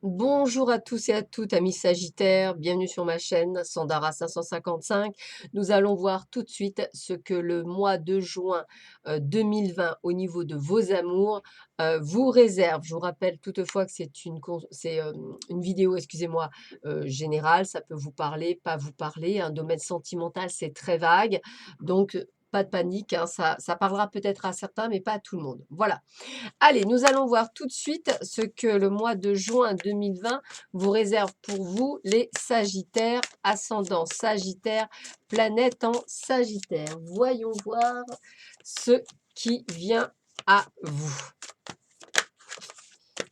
Bonjour à tous et à toutes, amis Sagittaires, bienvenue sur ma chaîne Sandara 555. Nous allons voir tout de suite ce que le mois de juin 2020 au niveau de vos amours vous réserve. Je vous rappelle toutefois que une vidéo, excusez-moi, générale. Ça peut vous parler, pas vous parler. Un domaine sentimental, c'est très vague. Donc, pas de panique, hein, ça parlera peut-être à certains, mais pas à tout le monde. Voilà. Allez, nous allons voir tout de suite ce que le mois de juin 2020 vous réserve pour vous, les Sagittaires, ascendant Sagittaire, planète en Sagittaire. Voyons voir ce qui vient à vous.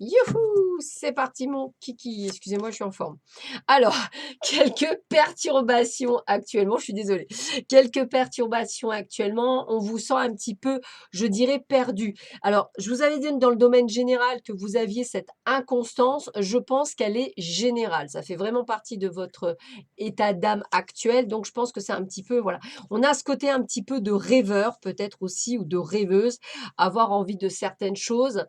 Youhou! C'est parti mon kiki. Excusez-moi, je suis en forme. Alors, quelques perturbations actuellement, je suis désolée. Quelques perturbations actuellement, on vous sent un petit peu, je dirais, perdu. Alors, je vous avais dit dans le domaine général que vous aviez cette inconstance. Je pense qu'elle est générale. Ça fait vraiment partie de votre état d'âme actuel. Donc, je pense que c'est un petit peu, voilà. On a ce côté un petit peu de rêveur, peut-être aussi, ou de rêveuse, avoir envie de certaines choses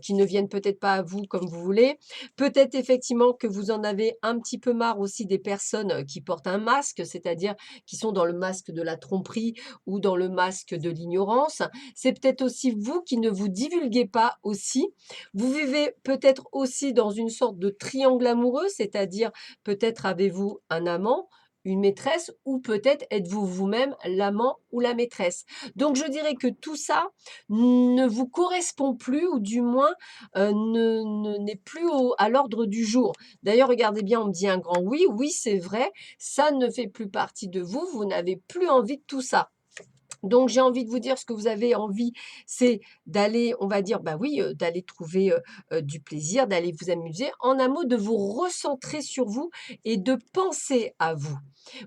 qui ne viennent peut-être pas à vous comme vous voulez. Peut-être effectivement que vous en avez un petit peu marre aussi des personnes qui portent un masque, c'est-à-dire qui sont dans le masque de la tromperie ou dans le masque de l'ignorance. C'est peut-être aussi vous qui ne vous divulguez pas aussi. Vous vivez peut-être aussi dans une sorte de triangle amoureux, c'est-à-dire peut-être avez-vous un amant, une maîtresse, ou peut-être êtes-vous vous-même l'amant ou la maîtresse. Donc je dirais que tout ça ne vous correspond plus, ou du moins n'est plus à l'ordre du jour. D'ailleurs, regardez bien, on me dit un grand oui. Oui, c'est vrai, ça ne fait plus partie de vous. Vous n'avez plus envie de tout ça. Donc, j'ai envie de vous dire, ce que vous avez envie, c'est d'aller, on va dire, bah oui, d'aller trouver du plaisir, d'aller vous amuser. En un mot, de vous recentrer sur vous et de penser à vous.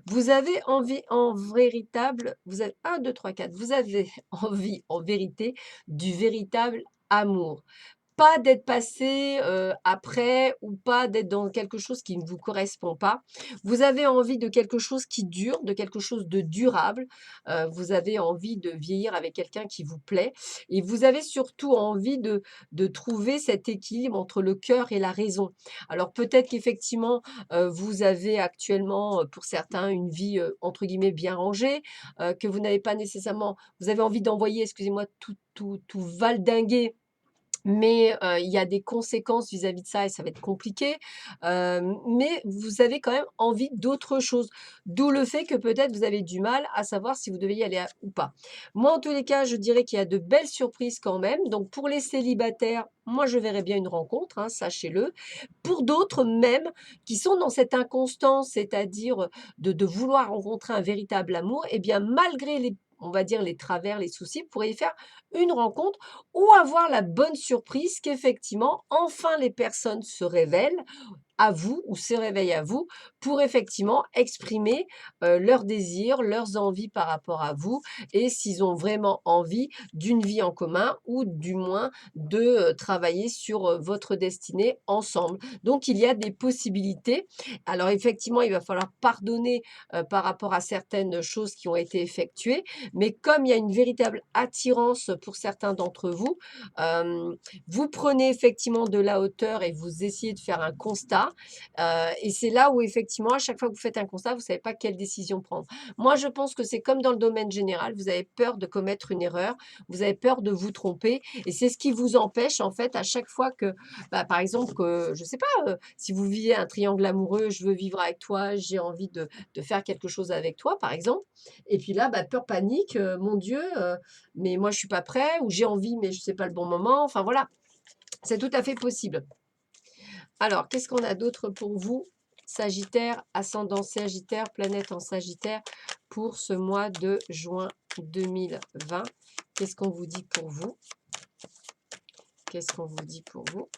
Vous avez envie en véritable, vous avez 1, 2, 3, 4, vous avez envie en vérité du véritable amour. Pas d'être passé après, ou pas d'être dans quelque chose qui ne vous correspond pas. Vous avez envie de quelque chose qui dure, de quelque chose de durable. Vous avez envie de vieillir avec quelqu'un qui vous plaît, et vous avez surtout envie de trouver cet équilibre entre le cœur et la raison. Alors peut-être qu'effectivement, vous avez actuellement, pour certains, une vie, entre guillemets «bien rangée», que vous n'avez pas nécessairement, vous avez envie d'envoyer, excusez-moi, tout valdinguer, mais il y a des conséquences vis-à-vis de ça et ça va être compliqué. Mais vous avez quand même envie d'autre chose. D'où le fait que peut-être vous avez du mal à savoir si vous devez y aller ou pas. Moi, en tous les cas, je dirais qu'il y a de belles surprises quand même. Donc pour les célibataires, moi je verrais bien une rencontre, hein, sachez-le. Pour d'autres même, qui sont dans cette inconstance, c'est-à-dire de vouloir rencontrer un véritable amour, eh bien malgré les, on va dire, les travers, les soucis, vous pourriez faire une rencontre ou avoir la bonne surprise qu'effectivement, enfin les personnes se révèlent à vous, ou se réveillent à vous, pour effectivement exprimer leurs désirs, leurs envies par rapport à vous, et s'ils ont vraiment envie d'une vie en commun, ou du moins de travailler sur votre destinée ensemble. Donc il y a des possibilités. Alors effectivement, il va falloir pardonner par rapport à certaines choses qui ont été effectuées, mais comme il y a une véritable attirance pour certains d'entre vous, vous prenez effectivement de la hauteur et vous essayez de faire un constat. Et c'est là où effectivement, à chaque fois que vous faites un constat, vous ne savez pas quelle décision prendre. Moi, je pense que c'est comme dans le domaine général, vous avez peur de commettre une erreur, vous avez peur de vous tromper, et c'est ce qui vous empêche en fait à chaque fois que, bah, par exemple, que, je ne sais pas, si vous vivez un triangle amoureux, je veux vivre avec toi, j'ai envie de faire quelque chose avec toi, par exemple, et puis là, bah, peur, panique, mon Dieu, mais moi je suis pas prêt, ou j'ai envie mais je sais pas le bon moment, enfin voilà, c'est tout à fait possible. Alors, qu'est-ce qu'on a d'autre pour vous, Sagittaire, ascendant Sagittaire, planète en Sagittaire, pour ce mois de juin 2020? Qu'est-ce qu'on vous dit pour vous? Qu'est-ce qu'on vous dit pour vous?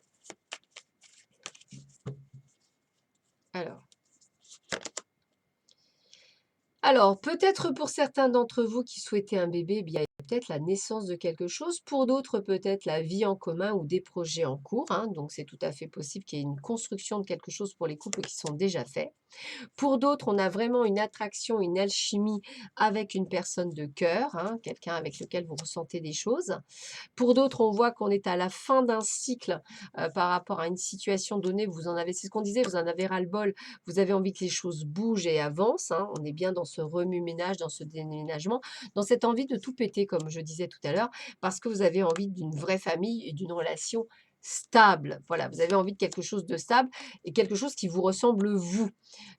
Alors, peut-être pour certains d'entre vous qui souhaitaient un bébé, eh bien, il y a peut-être la naissance de quelque chose. Pour d'autres, peut-être la vie en commun ou des projets en cours, hein. Donc, c'est tout à fait possible qu'il y ait une construction de quelque chose pour les couples qui sont déjà faits. Pour d'autres, on a vraiment une attraction, une alchimie avec une personne de cœur, hein, quelqu'un avec lequel vous ressentez des choses. Pour d'autres, on voit qu'on est à la fin d'un cycle, par rapport à une situation donnée. Vous en avez c'est ce qu'on disait, vous en avez ras-le-bol. Vous avez envie que les choses bougent et avancent, hein. On est bien dans ce remue-ménage, dans ce déménagement, dans cette envie de tout péter, comme je disais tout à l'heure, parce que vous avez envie d'une vraie famille et d'une relation stable. Voilà, vous avez envie de quelque chose de stable et quelque chose qui vous ressemble vous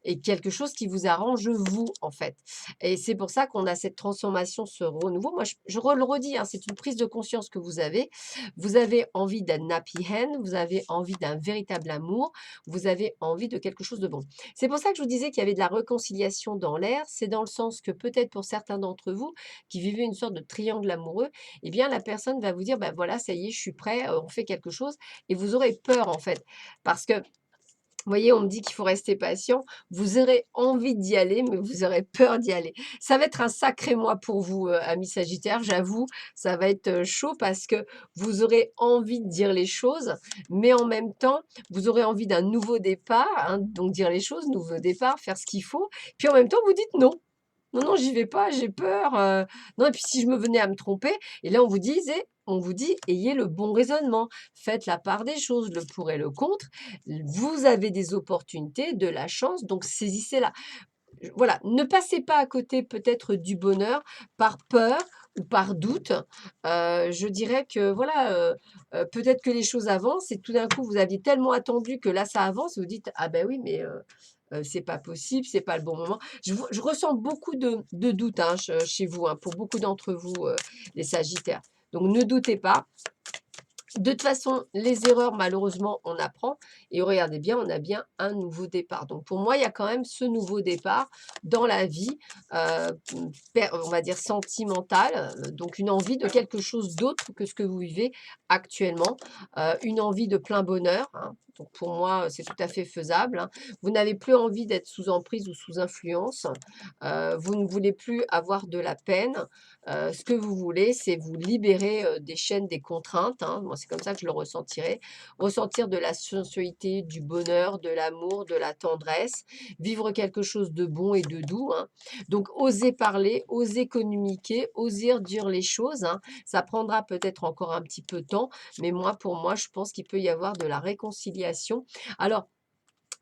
et quelque chose qui vous arrange vous, en fait. Et c'est pour ça qu'on a cette transformation, ce renouveau. Moi, le redis, hein, c'est une prise de conscience que vous avez. Vous avez envie d'un happy end, vous avez envie d'un véritable amour, vous avez envie de quelque chose de bon. C'est pour ça que je vous disais qu'il y avait de la réconciliation dans l'air. C'est dans le sens que peut-être pour certains d'entre vous qui vivaient une sorte de triangle amoureux, eh bien la personne va vous dire, ben voilà, ça y est, je suis prêt, on fait quelque chose. Et vous aurez peur en fait. Parce que vous voyez, on me dit qu'il faut rester patient. Vous aurez envie d'y aller, mais vous aurez peur d'y aller. Ça va être un sacré mois pour vous, amis Sagittaires, j'avoue. Ça va être chaud parce que vous aurez envie de dire les choses, mais en même temps, vous aurez envie d'un nouveau départ, hein, donc dire les choses, nouveau départ, faire ce qu'il faut. Puis en même temps, vous dites non. Non, non, j'y vais pas, j'ai peur. Non, et puis si je me venais à me tromper, et là on vous dit, ayez le bon raisonnement, faites la part des choses, le pour et le contre. Vous avez des opportunités, de la chance, donc saisissez-la. Voilà, ne passez pas à côté peut-être du bonheur par peur ou par doute. Je dirais que voilà, peut-être que les choses avancent et tout d'un coup vous aviez tellement attendu que là ça avance, vous dites: «Ah ben oui, mais c'est pas possible, c'est pas le bon moment». Je ressens beaucoup de doutes, hein, chez vous, hein, pour beaucoup d'entre vous, les sagittaires. Donc ne doutez pas. De toute façon, les erreurs, malheureusement, on apprend. Et regardez bien, on a bien un nouveau départ. Donc pour moi, il y a quand même ce nouveau départ dans la vie, euh, on va dire sentimentale. Donc une envie de quelque chose d'autre que ce que vous vivez actuellement. Une envie de plein bonheur, hein. Donc pour moi, c'est tout à fait faisable, hein. Vous n'avez plus envie d'être sous emprise ou sous influence. Vous ne voulez plus avoir de la peine. Ce que vous voulez, c'est vous libérer, des chaînes, des contraintes, hein. Moi, c'est comme ça que je le ressentirais. Ressentir de la sensualité, du bonheur, de l'amour, de la tendresse, vivre quelque chose de bon et de doux, hein. Donc oser parler, oser communiquer, oser dire les choses, hein. Ça prendra peut-être encore un petit peu de temps, mais moi, pour moi, je pense qu'il peut y avoir de la réconciliation. Alors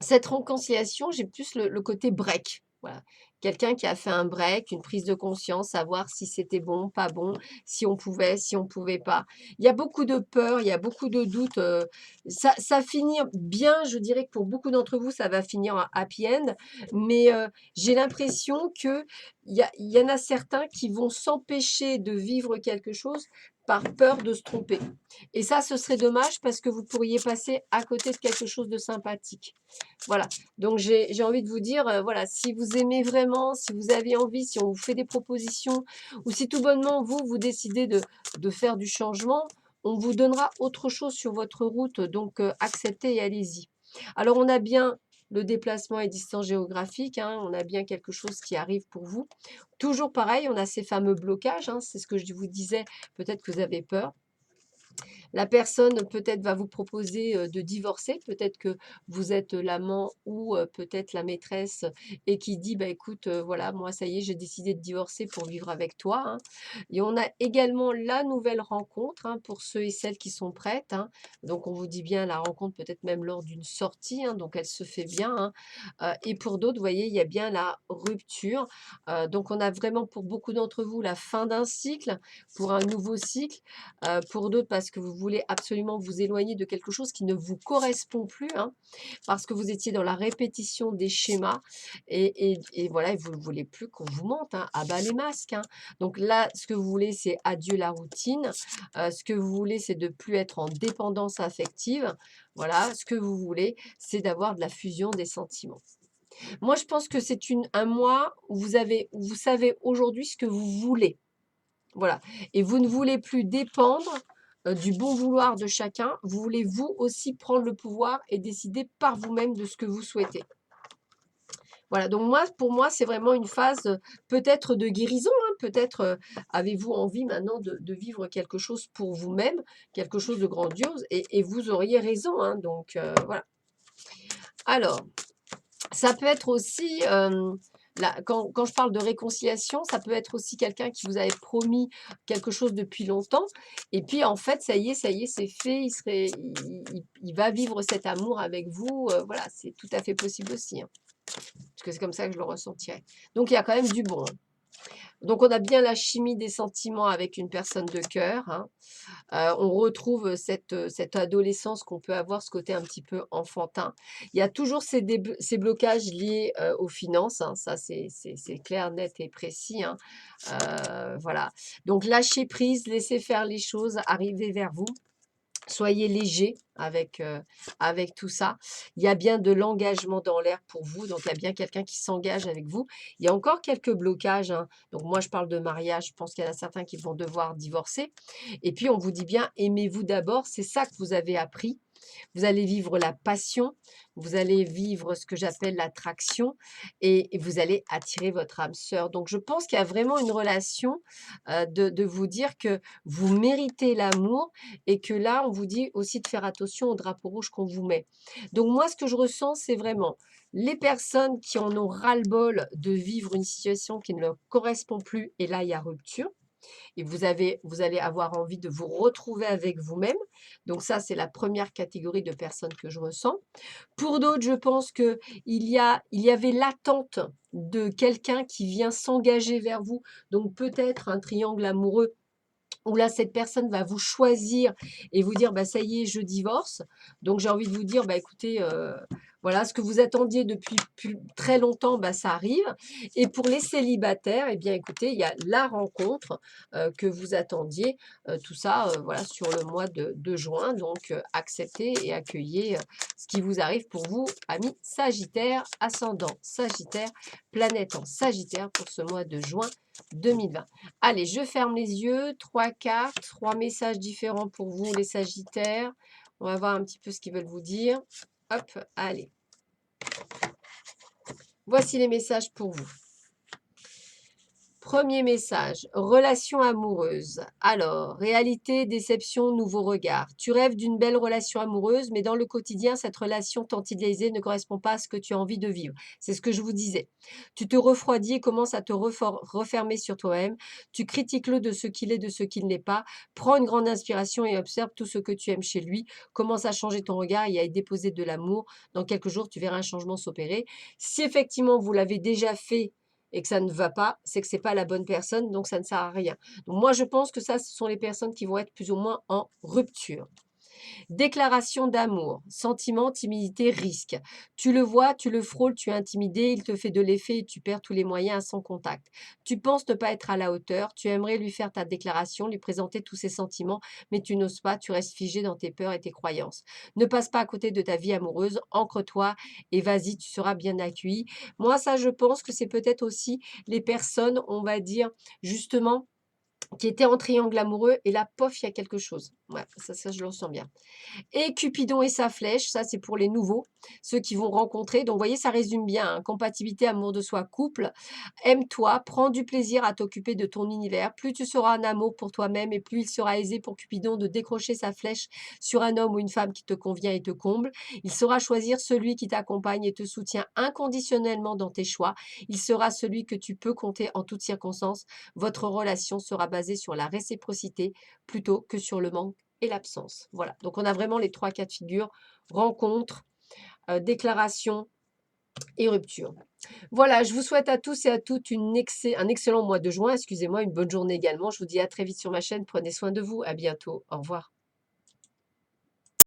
cette réconciliation, j'ai plus le côté break, voilà. Quelqu'un qui a fait un break, une prise de conscience, savoir si c'était bon, pas bon, si on pouvait, si on pouvait pas. Il y a beaucoup de peur, il y a beaucoup de doutes, ça finit bien, je dirais que pour beaucoup d'entre vous, ça va finir en happy end, mais j'ai l'impression qu'il y en a certains qui vont s'empêcher de vivre quelque chose par peur de se tromper. Et ça, ce serait dommage parce que vous pourriez passer à côté de quelque chose de sympathique. Voilà, donc j'ai envie de vous dire, voilà, si vous aimez vraiment, si vous avez envie, si on vous fait des propositions ou si tout bonnement vous, vous décidez de faire du changement, on vous donnera autre chose sur votre route, donc acceptez et allez-y. Alors on a bien le déplacement et distance géographique, hein, on a bien quelque chose qui arrive pour vous. Toujours pareil, on a ces fameux blocages, hein, c'est ce que je vous disais, peut-être que vous avez peur. La personne peut-être va vous proposer, de divorcer, peut-être que vous êtes l'amant ou peut-être la maîtresse et qui dit: «Bah, écoute, voilà, moi ça y est, j'ai décidé de divorcer pour vivre avec toi», hein. Et on a également la nouvelle rencontre, hein, pour ceux et celles qui sont prêtes, hein. Donc on vous dit bien la rencontre peut-être même lors d'une sortie, hein, donc elle se fait bien, hein. Et pour d'autres, vous voyez, il y a bien la rupture. Donc on a vraiment pour beaucoup d'entre vous la fin d'un cycle, pour un nouveau cycle. Pour d'autres, parce que vous voulez absolument vous éloigner de quelque chose qui ne vous correspond plus, hein, parce que vous étiez dans la répétition des schémas et voilà, et vous ne voulez plus qu'on vous mente, hein, à bas les masques, hein. Donc là, ce que vous voulez, c'est adieu la routine. Ce que vous voulez, c'est de plus être en dépendance affective. Voilà, ce que vous voulez, c'est d'avoir de la fusion des sentiments. Moi, je pense que c'est un mois où où vous savez aujourd'hui ce que vous voulez. Voilà, et vous ne voulez plus dépendre, du bon vouloir de chacun. Vous voulez vous aussi prendre le pouvoir et décider par vous-même de ce que vous souhaitez. Voilà, donc moi, pour moi, c'est vraiment une phase, peut-être de guérison, hein, peut-être, avez-vous envie maintenant de vivre quelque chose pour vous-même, quelque chose de grandiose et vous auriez raison, hein, donc voilà. Alors Ça peut être aussi, quand je parle de réconciliation, ça peut être aussi quelqu'un qui vous avait promis quelque chose depuis longtemps et puis en fait, ça y est, c'est fait, il va vivre cet amour avec vous, voilà, c'est tout à fait possible aussi, hein, parce que c'est comme ça que je le ressentirais. Donc il y a quand même du bon, hein. Donc on a bien la chimie des sentiments avec une personne de cœur, hein. On retrouve cette adolescence qu'on peut avoir, ce côté un petit peu enfantin. Il y a toujours ces blocages liés, aux finances, hein, ça c'est clair, net et précis, hein. Voilà. Donc lâcher prise, laisser faire les choses, arriver vers vous. Soyez léger avec tout ça. Il y a bien de l'engagement dans l'air pour vous, donc il y a bien quelqu'un qui s'engage avec vous. Il y a encore quelques blocages, hein. Donc moi, je parle de mariage, je pense qu'il y en a certains qui vont devoir divorcer. Et puis, on vous dit bien, aimez-vous d'abord, c'est ça que vous avez appris. Vous allez vivre la passion, vous allez vivre ce que j'appelle l'attraction et vous allez attirer votre âme sœur. Donc, je pense qu'il y a vraiment une relation de vous dire que vous méritez l'amour et que là, on vous dit aussi de faire attention au drapeau rouge qu'on vous met. Donc, moi, ce que je ressens, c'est vraiment les personnes qui en ont ras-le-bol de vivre une situation qui ne leur correspond plus et là, il y a rupture et vous allez avoir envie de vous retrouver avec vous-même. Donc ça, c'est la première catégorie de personnes que je ressens. Pour d'autres, je pense que il y avait l'attente de quelqu'un qui vient s'engager vers vous. Donc peut-être un triangle amoureux où là, cette personne va vous choisir et vous dire: «Bah, ça y est, je divorce». Donc j'ai envie de vous dire: «Bah, écoutez, voilà, ce que vous attendiez depuis très longtemps, bah, ça arrive» et pour les célibataires et bien, écoutez, il y a la rencontre, que vous attendiez, tout ça, voilà, sur le mois de juin. Donc acceptez et accueillez, ce qui vous arrive pour vous, amis sagittaires, ascendant sagittaire, planète en sagittaire pour ce mois de juin 2020. Allez, je ferme les yeux. 3 cartes, 3 messages différents pour vous, les Sagittaires. On va voir un petit peu ce qu'ils veulent vous dire. Hop, allez. Voici les messages pour vous. Premier message, relation amoureuse. Alors, réalité, déception, nouveau regard. Tu rêves d'une belle relation amoureuse, mais dans le quotidien, cette relation tant idéalisée ne correspond pas à ce que tu as envie de vivre. C'est ce que je vous disais. Tu te refroidis et commences à te refermer sur toi-même. Tu critiques le de ce qu'il est, de ce qu'il n'est pas. Prends une grande inspiration et observe tout ce que tu aimes chez lui. Commence à changer ton regard et à y déposer de l'amour. Dans quelques jours, tu verras un changement s'opérer. Si effectivement vous l'avez déjà fait et que ça ne va pas, c'est que c'est pas la bonne personne, donc ça ne sert à rien. Donc moi, je pense que ça, ce sont les personnes qui vont être plus ou moins en rupture. Déclaration d'amour, sentiment, timidité, risque. Tu le vois, tu le frôles, tu es intimidé, il te fait de l'effet et tu perds tous les moyens à son contact. Tu penses ne pas être à la hauteur, tu aimerais lui faire ta déclaration, lui présenter tous ses sentiments, mais tu n'oses pas, tu restes figé dans tes peurs et tes croyances. Ne passe pas à côté de ta vie amoureuse, ancre-toi et vas-y, tu seras bien accueilli. Moi, ça, je pense que c'est peut-être aussi les personnes, on va dire, justement, qui étaient en triangle amoureux et là, pof, il y a quelque chose. Ouais, ça je le ressens bien. Et Cupidon et sa flèche, ça c'est pour les nouveaux, ceux qui vont rencontrer. Donc, vous voyez, ça résume bien, hein, compatibilité, amour de soi, couple. Aime-toi, prends du plaisir à t'occuper de ton univers. Plus tu seras un amour pour toi-même et plus il sera aisé pour Cupidon de décrocher sa flèche sur un homme ou une femme qui te convient et te comble. Il saura choisir celui qui t'accompagne et te soutient inconditionnellement dans tes choix. Il sera celui que tu peux compter en toutes circonstances. Votre relation sera basée sur la réciprocité plutôt que sur le manque et l'absence. Voilà, donc on a vraiment les 3 cas de figure, rencontre, déclaration et rupture. Voilà, je vous souhaite à tous et à toutes un excellent mois de juin, excusez-moi, une bonne journée également. Je vous dis à très vite sur ma chaîne, prenez soin de vous, à bientôt, au revoir.